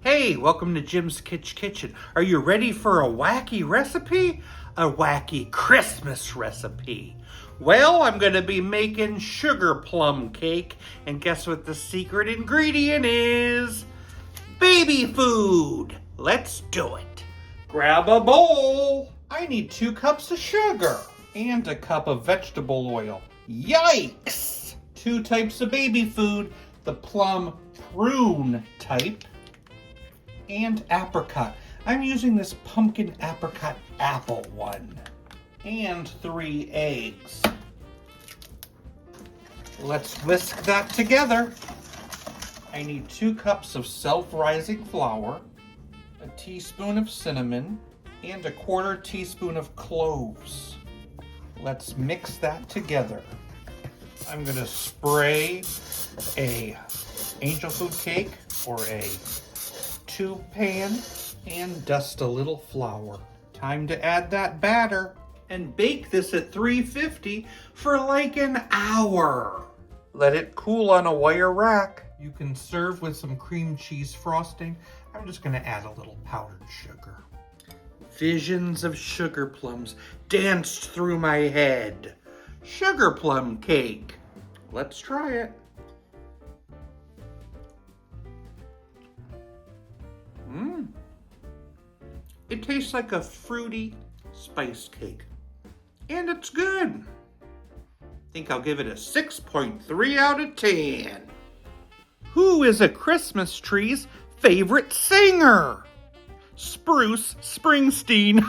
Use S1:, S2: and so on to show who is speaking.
S1: Hey, welcome to Jim's Kitchen. Are you ready for a wacky recipe? A wacky Christmas recipe. Well, I'm going to be making sugar plum cake, and guess what the secret ingredient is? Baby food. Let's do it. Grab a bowl. I need 2 cups of sugar and a cup of vegetable oil. Yikes! 2 types of baby food, the plum prune type and apricot. I'm using this pumpkin apricot apple one. And 3 eggs. Let's whisk that together. I need 2 cups of self-rising flour, a teaspoon of cinnamon, and a 1/4 teaspoon of cloves. Let's mix that together. I'm gonna spray a angel food cake or a tube pan and dust a little flour. Time to add that batter and bake this at 350 for like an hour. Let it cool on a wire rack. You can serve with some cream cheese frosting. I'm just gonna add a little powdered sugar. Visions of sugar plums danced through my head. Sugar plum cake. Let's try it. It tastes like a fruity spice cake. And it's good. I think I'll give it a 6.3 out of 10. Who is a Christmas tree's favorite singer? Spruce Springsteen.